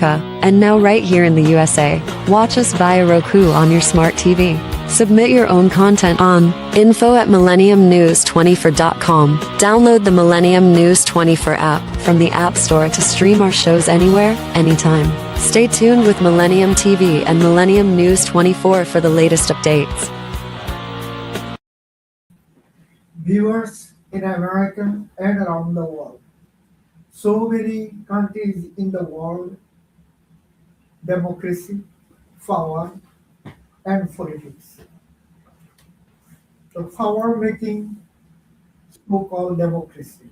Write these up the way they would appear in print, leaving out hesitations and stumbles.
And now right here in the USA, watch us via Roku on your smart TV. Submit your own content on info@millenniumnews24.com. Download the Millennium News 24 app from the App Store to stream our shows anywhere, anytime. Stay tuned with Millennium TV and Millennium News 24 for the latest updates. Viewers in America and around the world, so many countries in the world, democracy, power, and politics. The power making so-called democracy.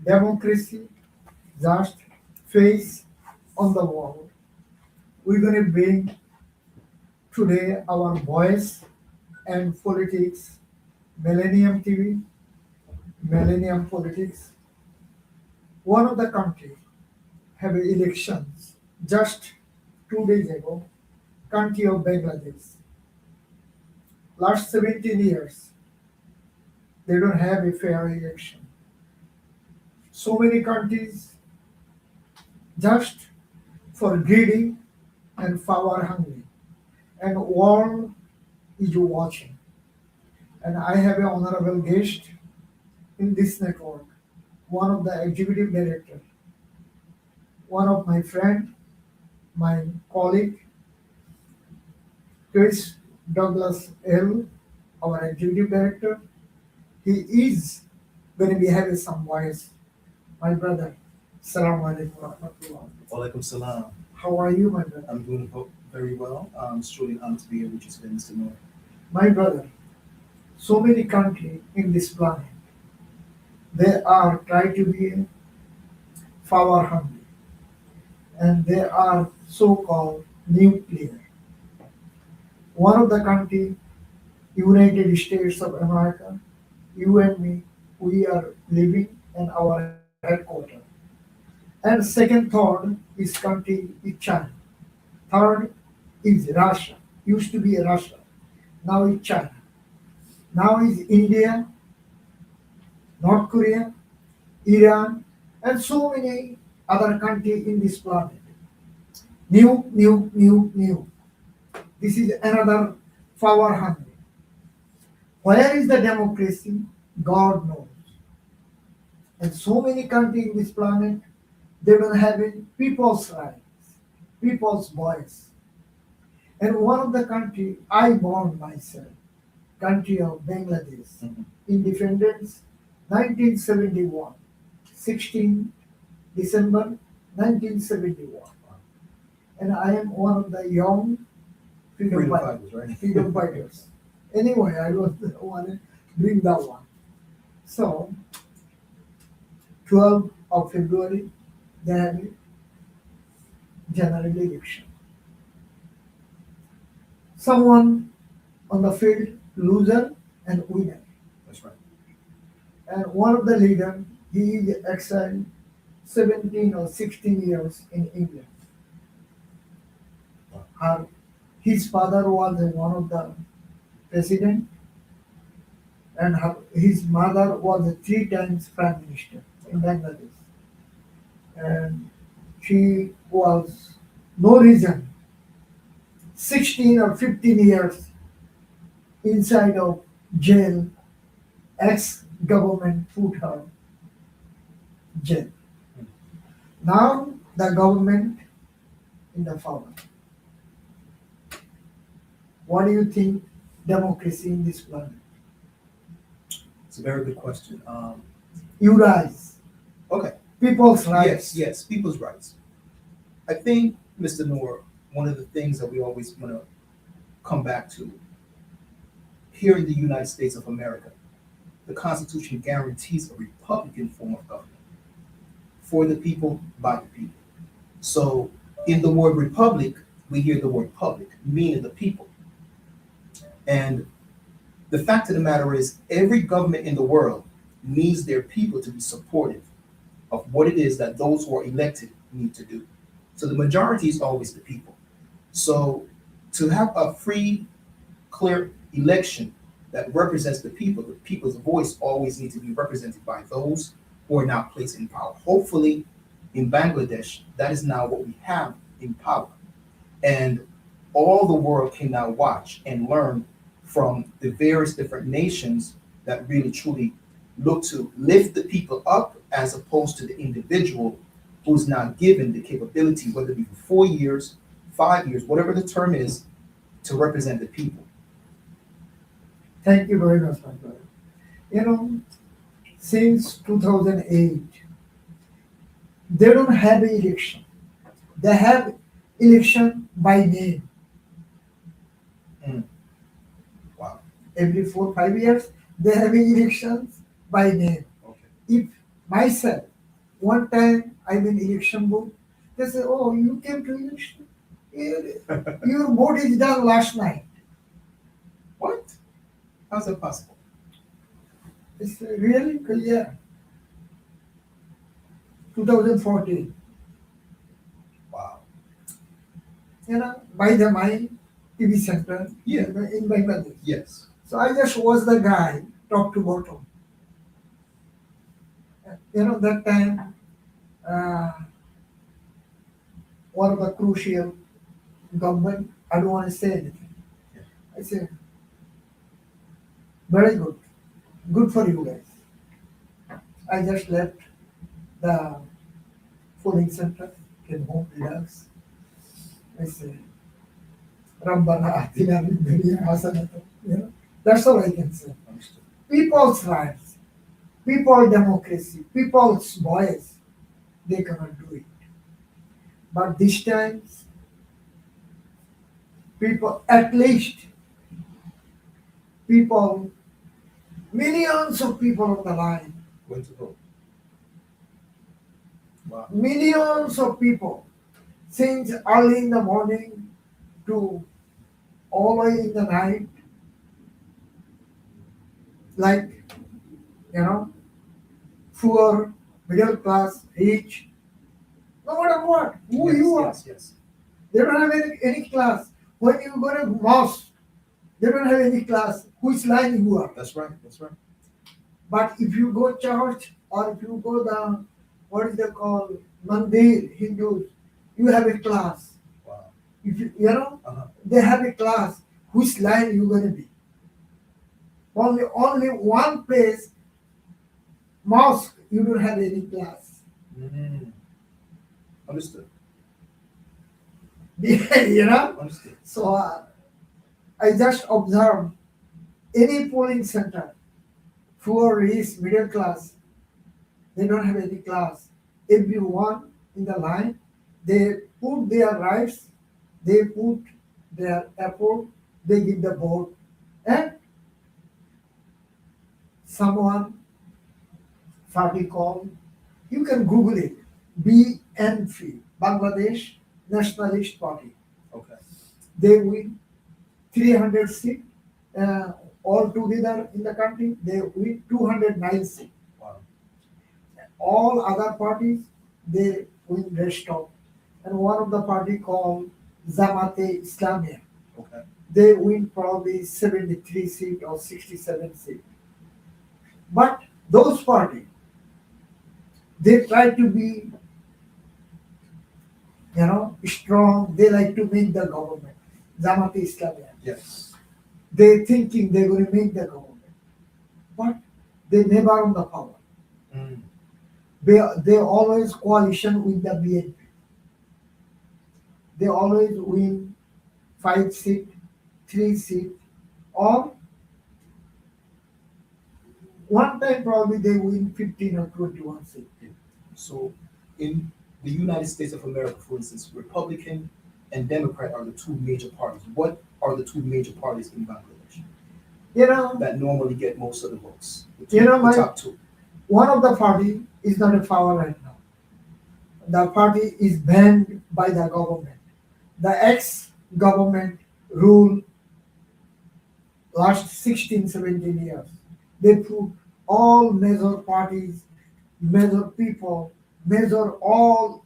Democracy just face on the world. We're going to bring today our voice and politics, Millennium TV, Millennium Politics. One of the country have elections just 2 days ago, country of Bangladesh. Last 17 years, they don't have a fair election. So many countries just for greedy and power hungry, and world is watching. And I have an honorable guest in this network, one of the executive director, one of my friend, my colleague, Chris Douglas L, our executive director. He is going to be having some voice. My brother, Assalamu alaikum wa rahmatullah. Walaikum salam. How are you, my brother? I'm doing very well. It's truly an honor to be here with you today, Mr. Noor. My brother, so many countries in this planet, they are trying to be power hungry, and they are so-called nuclear. One of the country, United States of America, you and me, we are living in our headquarters. And second, third is country is China. Third is Russia. Used to be Russia. Now it's China. Now is India, North Korea, Iran, and so many other countries in this planet. New. This is another power hungry. Where is the democracy? God knows. And so many countries in this planet, they don't have people's rights, people's voice. And one of the country I born myself, country of Bangladesh, independence 1971, 16 December 1971. And I am one of the young freedom fighters, right? freedom fighters. Anyway, I don't want to bring that one. So, 12th of February, they have a general election. Someone on the field, loser and winner. That's right. And one of the leaders, he is exiled 17 or 16 years in England. His father was one of the president, and his mother was 3 times prime minister in Bangladesh. And she was no reason 16 or 15 years inside of jail. Ex-government put her jail. Now the government in the power. What do you think democracy in this planet? It's a very good question. You guys, Okay. people's rights. Yes, people's rights. I think, Mr. Noor, one of the things that we always want to come back to, here in the United States of America, the Constitution guarantees a Republican form of government for the people, by the people. So in the word republic, we hear the word public, meaning the people. And the fact of the matter is, every government in the world needs their people to be supportive of what it is that those who are elected need to do. So the majority is always the people. So to have a free, clear election that represents the people's voice always needs to be represented by those who are not placed in power. Hopefully, in Bangladesh, that is now what we have in power. And all the world can now watch and learn from the various different nations that really truly look to lift the people up as opposed to the individual who's now given the capability, whether it be for 4 years, 5 years, whatever the term is, to represent the people. Thank you very much, my brother. You know, since 2008, they don't have an election. They have election by name. Mm. Wow. Every 4 5 years, they have elections by name. Okay. If myself, one time I'm in election booth, they say, oh, you came to election? Your vote is done last night. What? How's that possible? It's really clear. 2014, Wow. by the my TV center Yeah. in Bangladesh. Yes. So I just was the guy, top to bottom. That time, one of the crucial government, I don't want to say anything. Yeah. I say, very good. Good for you guys. I just left the polling center, came home, relaxed. I say, Rabbana atina fid dunya hasanatan. That's all I can say. Understood. People's rights, people's democracy, people's voice, they cannot do it. But this time, people, at least, people, millions of people on the line, When to vote? Wow. millions of people, since early in the morning to all the way in the night, like, poor, middle class, rich, no matter what, who Yes, you are. yes, yes. They don't have any class. When you go to mosque, they don't have any class. Which line you are. That's right. That's right. But if you go church or if you go the, what is it called, mandir, Hindus, you have a class. Wow. If Uh-huh. they have a class. Which line you gonna be? Only one place, mosque, you don't have any class. Mm. Understood. Understood. So I just observed any polling center, poor, rich, middle class, they don't have any class. Everyone in the line, they put their rights, they put their effort, they give the vote, and someone party called, you can Google it, BNP, Bangladesh Nationalist Party. Okay. They win 300 seats all together in the country. They win 209 seats. Wow. All other parties, they win rest of. And one of the party called Zamate Islamia, Okay. they win probably 73 seats or 67 seats. But those parties, they try to be, strong. They like to make the government. Zamate Islamia. Yes. They thinking they're going to make the government, but they never on the power. Mm. They always coalition with the BNP. They always win 5 seats, 3 seats, or one time probably they win 15 or 21 seats. So, in the United States of America, for instance, Republican and Democrat are the two major parties. What are the two major parties in Bangladesh that normally get most of the votes? The top two. One of the party is not in power right now. The party is banned by the government. The ex-government rule last 16, 17 years. They put all major parties, major people, major all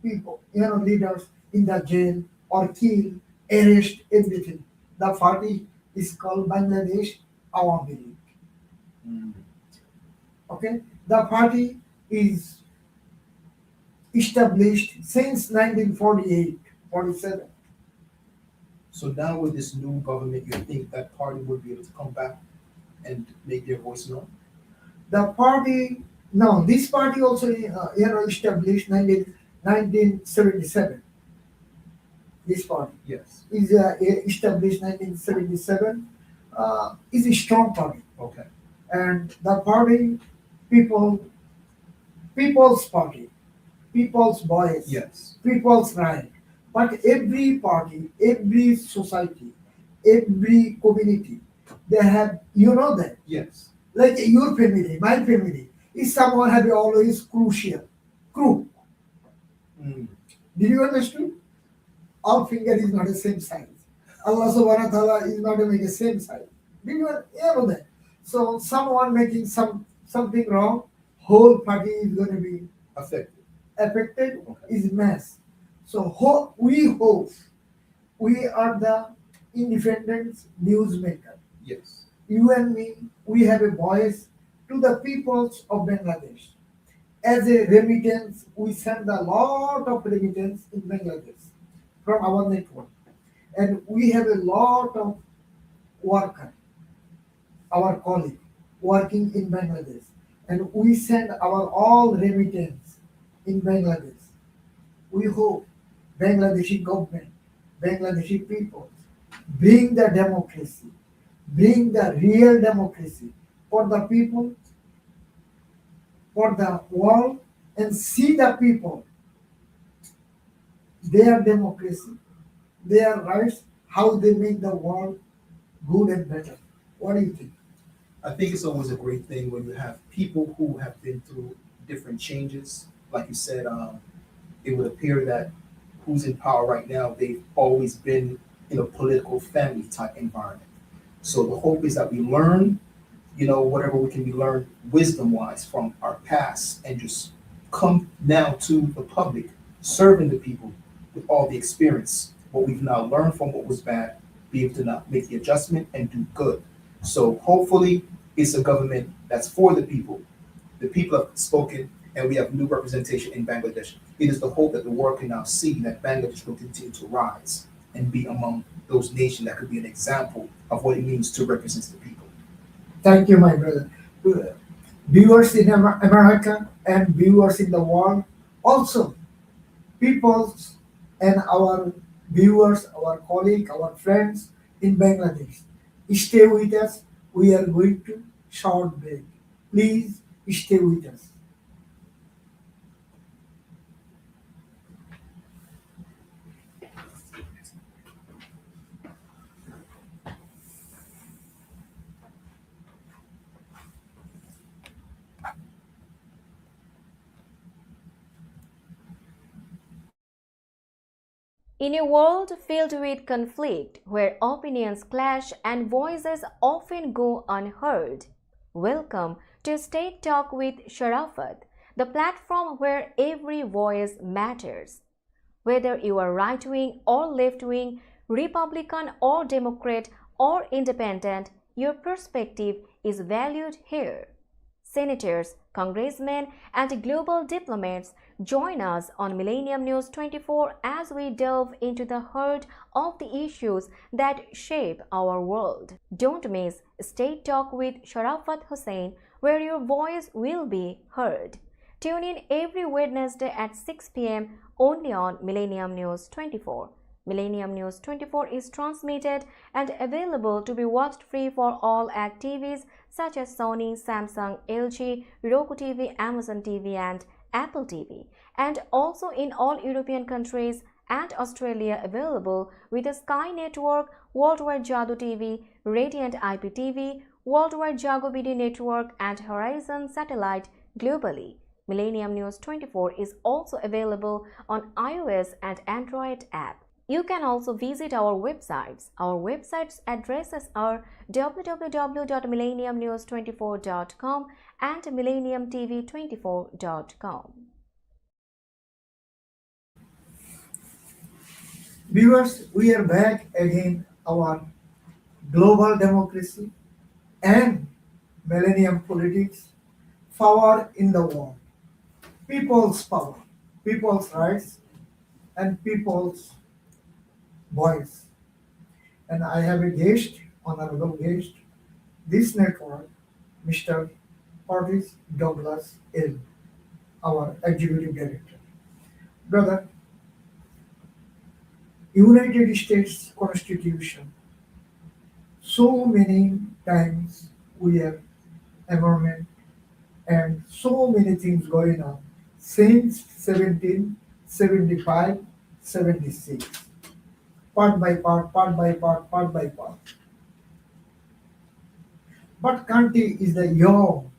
people, leaders in the jail or kill, arrest, everything. The party is called Bangladesh Awami League. Mm. Okay? The party is established since 1948, 47. So now with this new government, you think that party would be able to come back and make their voice known? The party, no, this party also established 1977. This party Yes. is established 1977. Is a strong party, Okay. and the party, people, people's party, people's voice, Yes. people's right. But every party, every society, every community, they have, you know that, Yes. like your family, my family, is someone have always crucial, crew. Mm. Did you understand? Our finger is not the same size. Allah subhanahu wa ta'ala is not making the same size. Did you know that? So someone making something wrong, whole party is going to be Affected. affected, Okay. is mess. So we hope we are the independent newsmaker. Yes. You and me, we have a voice to the peoples of Bangladesh. As a remittance, we send a lot of remittance in Bangladesh from our network. And we have a lot of worker, our colleague, working in Bangladesh. And we send our all remittance in Bangladesh. We hope Bangladeshi government, Bangladeshi people bring the democracy, bring the real democracy for the people, for the world, and see the people, their democracy, their rights, how they make the world good and better. What do you think? I think it's always a great thing when you have people who have been through different changes. Like you said, it would appear that who's in power right now, they've always been in a political family type environment. So the hope is that we learn, whatever we can be learned wisdom wise from our past and just come now to the public, serving the people with all the experience, what we've now learned from what was bad, be able to now make the adjustment and do good. So hopefully it's a government that's for the people. The people have spoken and we have new representation in Bangladesh. It is the hope that the world can now see that Bangladesh will continue to rise and be among those nations that could be an example of what it means to represent the people. Thank you, my brother. Viewers in America and viewers in the world, also peoples and our viewers, our colleagues, our friends in Bangladesh. Stay with us. We are going to short break. Please stay with us. In a world filled with conflict, where opinions clash and voices often go unheard, welcome to State Talk with Sharafat, the platform where every voice matters. Whether you are right-wing or left-wing, Republican or Democrat or independent, your perspective is valued here. Senators, congressmen, and global diplomats join us on Millennium News 24 as we delve into the heart of the issues that shape our world. Don't miss State Talk with Sharafat Hussain, where your voice will be heard. Tune in every Wednesday at 6 p.m. only on Millennium News 24. Millennium News 24 is transmitted and available to be watched free for all TVs such as Sony, Samsung, LG, Roku TV, Amazon TV and Apple TV, and also in all European countries and Australia available with a Sky Network, Worldwide Jadoo TV, Radiant IPTV, Worldwide Jago BD Network and Horizon Satellite globally. Millennium News 24 is also available on iOS and Android app. You can also visit our websites. Our websites addresses are www.millenniumnews24.com and millenniumtv24.com. Viewers, we are back again our global democracy and millennium politics, power in the world, people's power. people's rights and people's voice. And I have a guest, honorable guest, this network, Mr. Curtis Douglas L, our executive director. Brother, United States Constitution, so many times we have amendment and so many things going on since 1775, 76, part by part, part by part, part by part. But country is the young,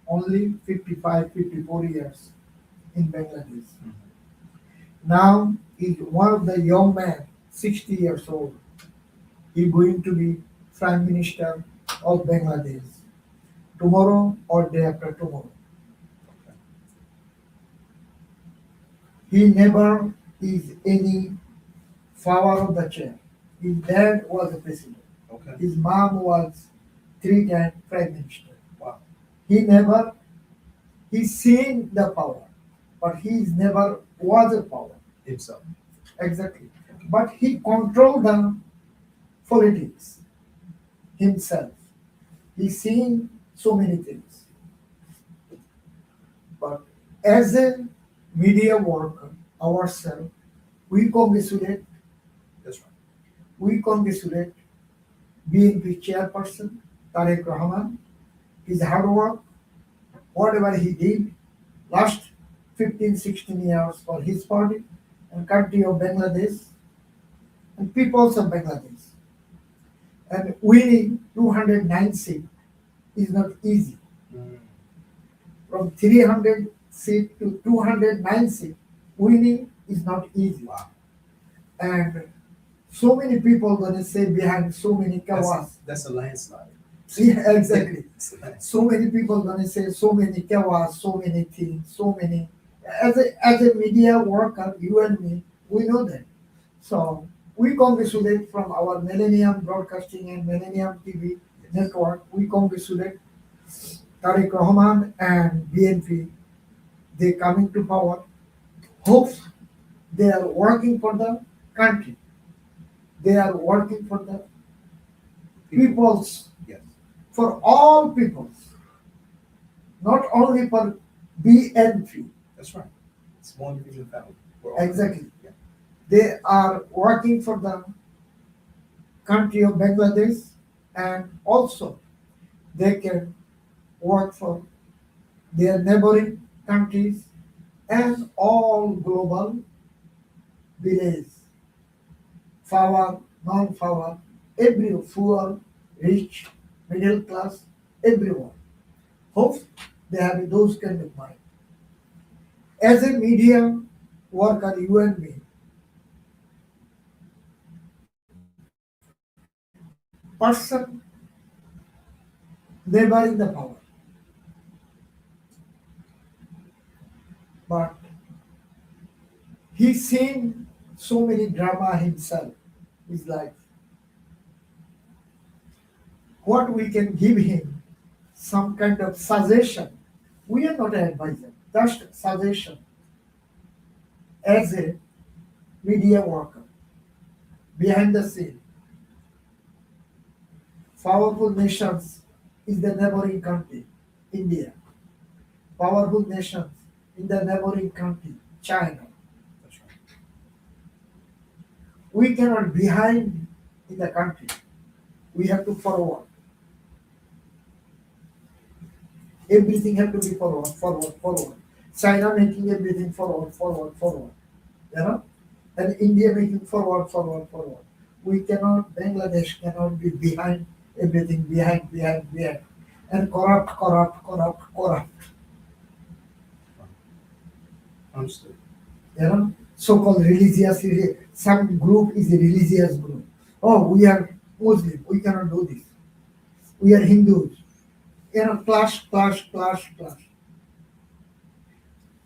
only 55, 54 years in Bangladesh. Now is one of the young men, 60 years old. He going to be Prime Minister of Bangladesh tomorrow or day after tomorrow. He never is any power of the chair. His dad was a president. Okay. His mom was 3 times Prime Minister. Wow. He's seen the power, but he's never was a power. Himself. Exactly. But he controlled the politics himself. He's seen so many things. But as a media worker ourselves, we congratulate That's right. BNP chairperson Tarek Rahman, his hard work, whatever he did last 15, 16 years for his party and country of Bangladesh and peoples of Bangladesh. And winning 209 seats is not easy. From 300 seat to 209 seat, winning is not easy. Wow. And so many people gonna say behind so many kawas. That's a landslide. Yeah, exactly. It's a landslide. So many people gonna say so many kawas, so many things, so many. As a media worker, you and me, we know that. So we congratulate from our Millennium Broadcasting and Millennium TV network. We congratulate Tariq Rahman and BNP. They coming to power. Hope they are working for the country. They are working for the peoples, Yes. for all peoples, not only for BNP. That's right. It's one division family. We're all- Exactly. Yeah. They are working for the country of Bangladesh, and also they can work for their neighboring countries and all global village, power, non-power, every poor, rich, middle class, everyone. Hope they have those kind of mind. As a media worker, you and me, person never in the power. But he's seen so many drama himself, his life. What we can give him, some kind of suggestion. We are not an advisor, just suggestion. As a media worker, behind the scene, powerful nations is the neighboring country, India. Powerful nations in the neighboring country, China. That's right. We cannot behind in the country. We have to forward. Everything have to be forward, forward, forward. China making everything forward, forward, forward. You know? And India making forward, forward, forward. We cannot, Bangladesh cannot be behind everything, behind, behind, behind. And corrupt, corrupt, corrupt, corrupt. Understood. You know, so-called religious, some group is a religious group. Oh, we are Muslim, we cannot do this. We are Hindus. You know, clash, clash, clash, clash.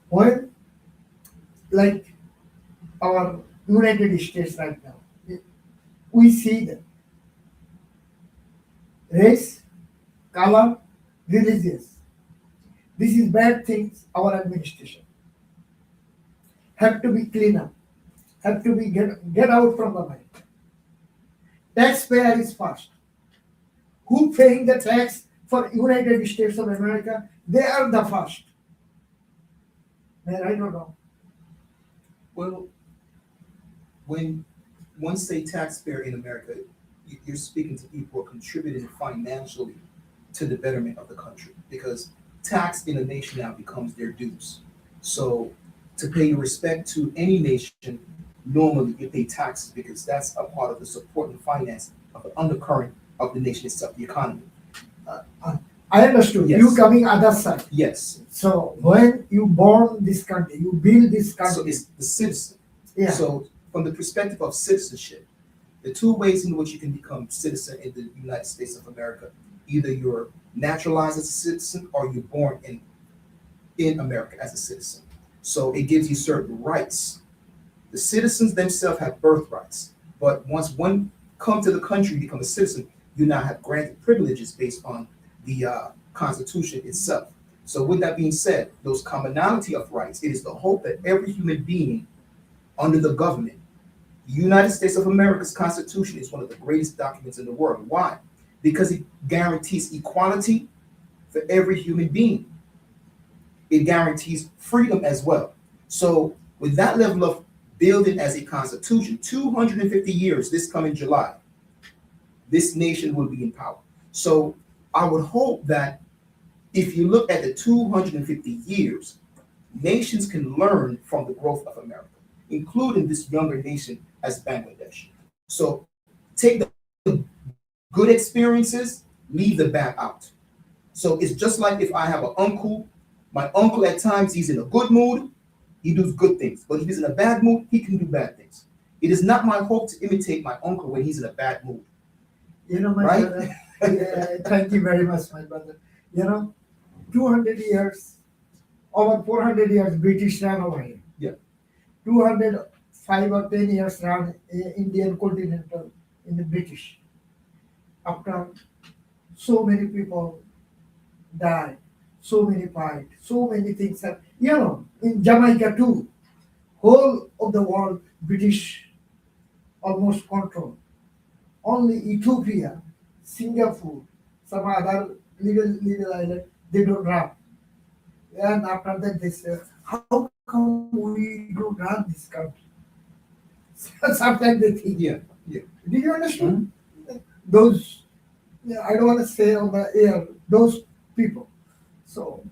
When, like our United States right now, we see that race, color, religious. This is bad things, our administration. have to be clean up, have to be get out from the mind. Taxpayer is first. Who paying the tax for United States of America? They are the first. Man, I don't know. Well, when one say taxpayer in America, you're speaking to people who are contributing financially to the betterment of the country, because tax in a nation now becomes their dues. So to pay respect to any nation, normally you pay taxes because that's a part of the support and finance of the undercurrent of the nation itself, the economy. I understood. Yes. You coming other side. Yes. So when you born this country, you build this country. So it's the citizen. Yeah. So from the perspective of citizenship, the two ways in which you can become citizen in the United States of America, either you're naturalized as a citizen or you're born in America as a citizen. So it gives you certain rights. The citizens themselves have birthrights, but once one come to the country, become a citizen, you now have granted privileges based on the Constitution itself. So with that being said, those commonality of rights, it is the hope that every human being under the government, the United States of America's Constitution is one of the greatest documents in the world. Why? Because it guarantees equality for every human being. It guarantees freedom as well. So with that level of building as a constitution, 250 years this coming July, this nation will be in power. So I would hope that if you look at the 250 years, nations can learn from the growth of America, including this younger nation as Bangladesh. So take the good experiences, leave the bad out. So it's just like if I have an uncle, my uncle at times he's in a good mood, he does good things, but if he's in a bad mood, he can do bad things. It is not my hope to imitate my uncle when he's in a bad mood. You know, my Right? brother, thank you very much, my brother. 200 years, over 400 years, British ran over here. Yeah. 205 or 10 years ran Indian continental in the British. After so many people died, so many fight, so many things have, in Jamaica too, whole of the world, British almost control. Only Ethiopia, Singapore, some other little island, they don't run. And after that they say, how come we don't run this country? Sometimes they think. Yeah. Did you understand? Those, I don't want to say on the air, those people. So,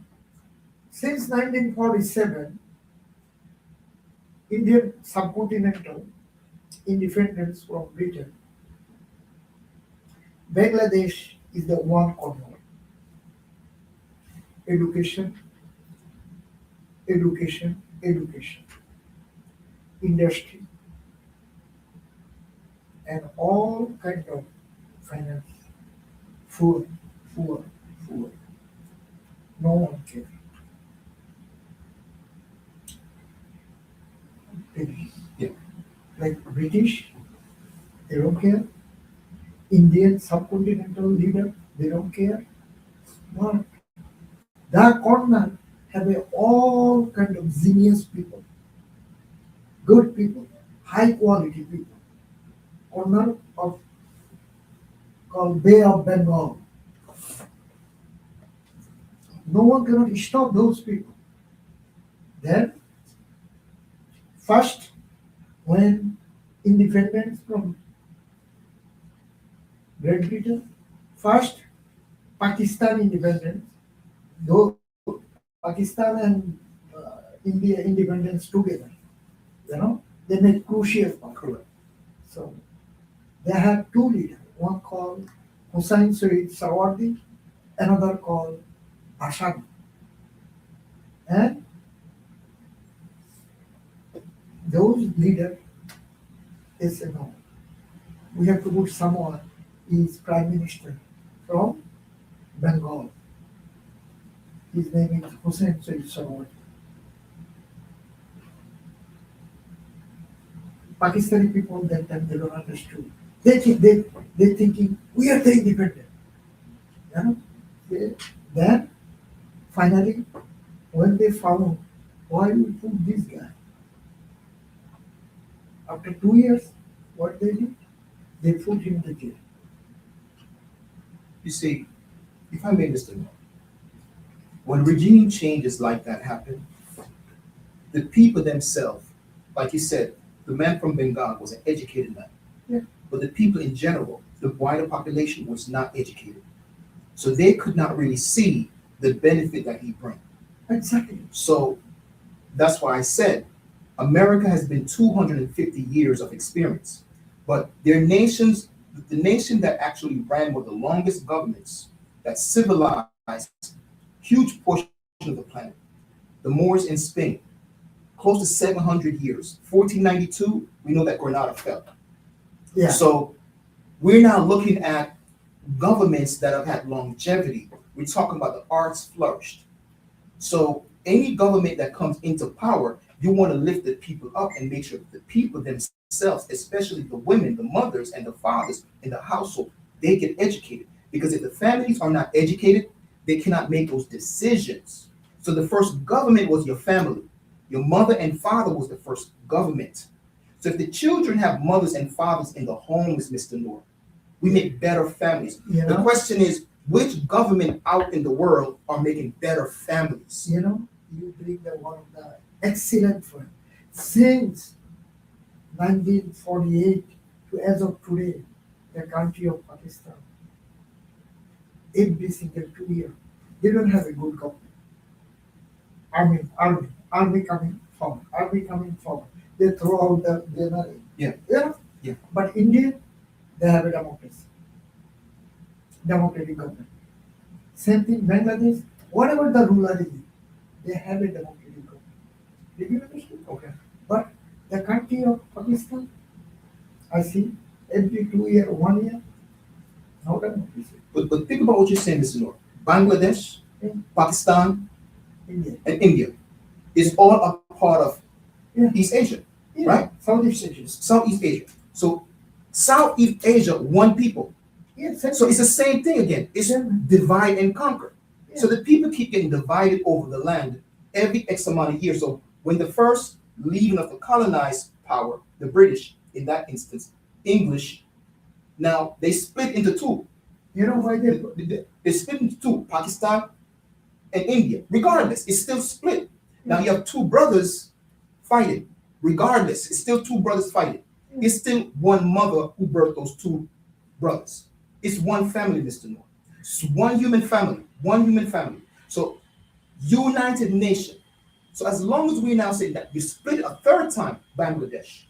since 1947, Indian subcontinental independence from Britain, Bangladesh is the one corner. Education, education, education, industry, and all kind of finance, food. No one cares. Yeah. Like British, they don't care. Indian subcontinental leader, they don't care. But that corner have all kind of genius people, good people, high quality people. Corner of called Bay of Bengal. No one cannot stop those people. Then, first, when independence from Great Britain, first Pakistan independence, though Pakistan and India independence together, they made crucial part. Correct. So they had two leaders, one called Hussain Saeed Sawardi, another called Ashad. And those leaders, they said, no, we have to put someone is prime minister from Bengal. His name is Hussain Saeed Sawardi. Pakistani people that time they don't understand. They thinking we are the independent. Then finally, when they found why we put this guy, After 2 years, what they did? They put him to jail. You see, if I may, Mr. Moore, when regime changes like that happen, the people themselves, like you said, the man from Bengal was an educated man. Yeah. But the people in general, the wider population was not educated. So they could not really see the benefit that he brought. Exactly. So that's why I said America has been 250 years of experience, but their nations, the nation that actually ran one of the longest governments that civilized huge portion of the planet, the Moors in Spain, close to 700 years. 1492, we know that Granada fell. Yeah. So we're now looking at governments that have had longevity. We're talking about the arts flourished. So any government that comes into power, you want to lift the people up and make sure that the people themselves, especially the women, the mothers, and the fathers in the household, they get educated. Because if the families are not educated, they cannot make those decisions. So the first government was your family. Your mother and father was the first government. So if the children have mothers and fathers in the homes, Mr. Noor, we make better families. You The know? question is, which government out in the world are making better families? You know, you bring the one of the excellent point. Since 1948 to as of today, the country of Pakistan, every single 2 years, they don't have a good government. Army coming forward. They throw out the banner. Yeah. Yeah. Yeah. But India, they have a democracy. Democratic government. Same thing, Bangladesh, whatever the ruler is, they have a democratic government. Did you understand? Okay. But the country of Pakistan, I see every 2 year, 1 year, no democracy. But think about what you're saying, Mr. Noor. Bangladesh, Yeah. Pakistan, India. and India is all a part of Yeah. East Asia, Yeah. right? Southeast Asia. Southeast Asia. So Southeast Asia, one people. Yes. So it's the same thing again. It's Yeah. divide and conquer. Yeah. So the people keep getting divided over the land every X amount of years. So when the first leaving of the colonized power, the British, in that instance, English, now they split into two. You know why they They split into two, Pakistan and India. Regardless, it's still split. Now you have two brothers fighting. Regardless, it's still two brothers fighting. It's still one mother who birthed those two brothers. It's one family, Mr. Noor. It's one human family. One human family. So United Nation. So as long as we now say that you split a third time, Bangladesh.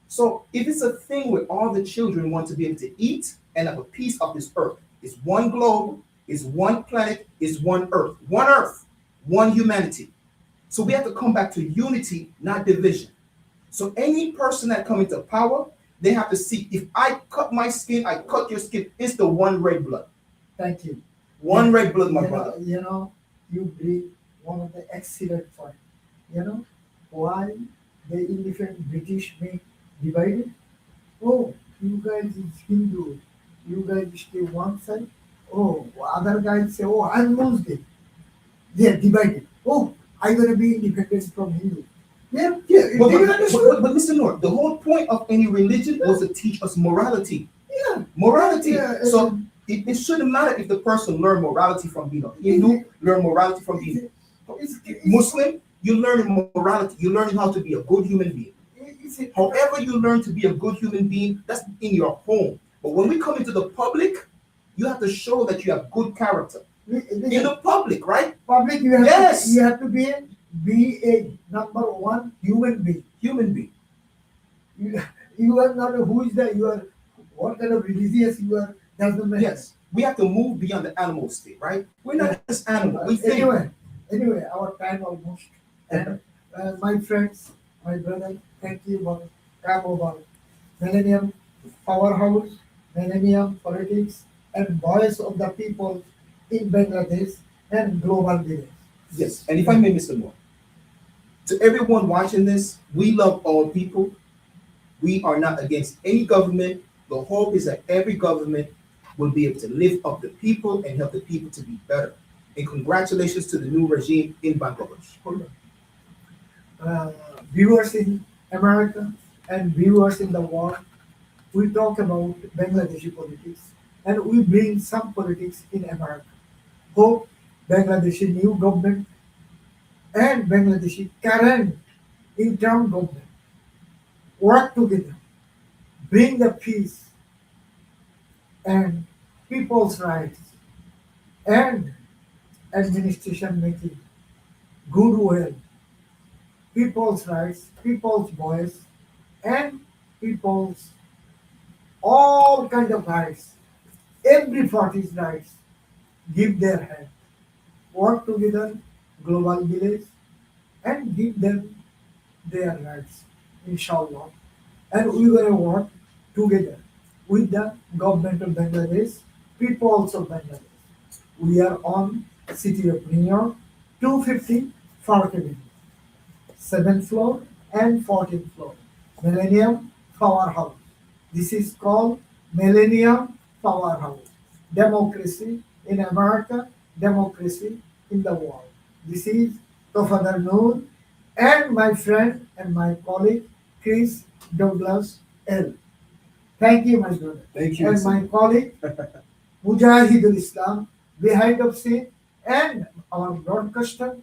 So if it's a thing where all the children want to be able to eat and have a piece of this earth, it's one globe, it's one planet, it's one earth, one humanity. So we have to come back to unity, not division. So any person that come into power, they have to see, if I cut my skin, I cut your skin, it's the one red blood. Thank you. One red blood, my You know- brother. You know, you bring one of the excellent point. You know, why the independent British make divided? Oh, you guys is Hindu. You guys stay one side. Oh, other guys say, oh, I'm Muslim. They are divided. Oh, I'm gonna be independent from Hindu. Yeah, yeah. But, do you but, understand? but Mr. Noor, the whole point of any religion was to teach us morality. Yeah. Morality. Yeah, So it shouldn't matter if the person learned morality from being a Hindu, learn morality from being Muslim. You're learning morality. You're learning how to be a good human being. However you learn to be a good human being, that's in your home. But when we come into the public, you have to show that you have good character. In the public, right? Public, you have Yes. you have to be a number one human being. Human being. You are not a, who is that? You are what kind of religious you are? Doesn't matter. Yes. We have to move beyond the animal state, right? We're not just animal. We think. Anyway, our time almost. And my friends, my brother, thank you for come over Millennium Powerhouse, Millennium Politics, and Voice of the People in Bangladesh and Global Village. Yes. And if I may, Mr. Moore, to everyone watching this, we love all people. We are not against any government. The hope is that every government will be able to lift up the people and help the people to be better. And congratulations to the new regime in Bangladesh. Viewers in America, and viewers in the world, we talk about Bangladeshi politics and we bring some politics in America. Hope Bangladeshi new government and Bangladeshi current interim government work together, bring the peace and people's rights and administration making goodwill, people's rights, people's voice, and people's all kind of rights, every party's rights, give their hand, work together, global village, and give them their rights, inshallah. And we're gonna work together with the government of Bangladesh, peoples of Bangladesh. We are on City of New York, 250 Park Avenue, 7th floor and 14th floor. Millennium Powerhouse. This is called Millennium Powerhouse. Democracy in America, democracy in the world. This is Tofader M and my friend and my colleague Chris Douglas L. Thank you, my brother. Thank you, And Mr. my Noor. colleague Mujahidul Islam behind the scene and our broadcaster,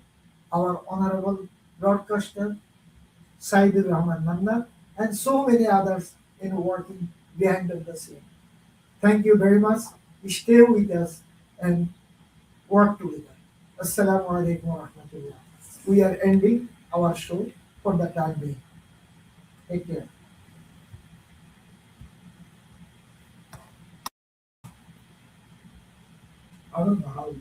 our honorable broadcaster Saidur Rahman Manna and so many others in working behind the scene. Thank you very much. Stay with us and work together. Assalamu alaikum wa rahmatullah. We are ending our show for the time being. Take care. I don't know how.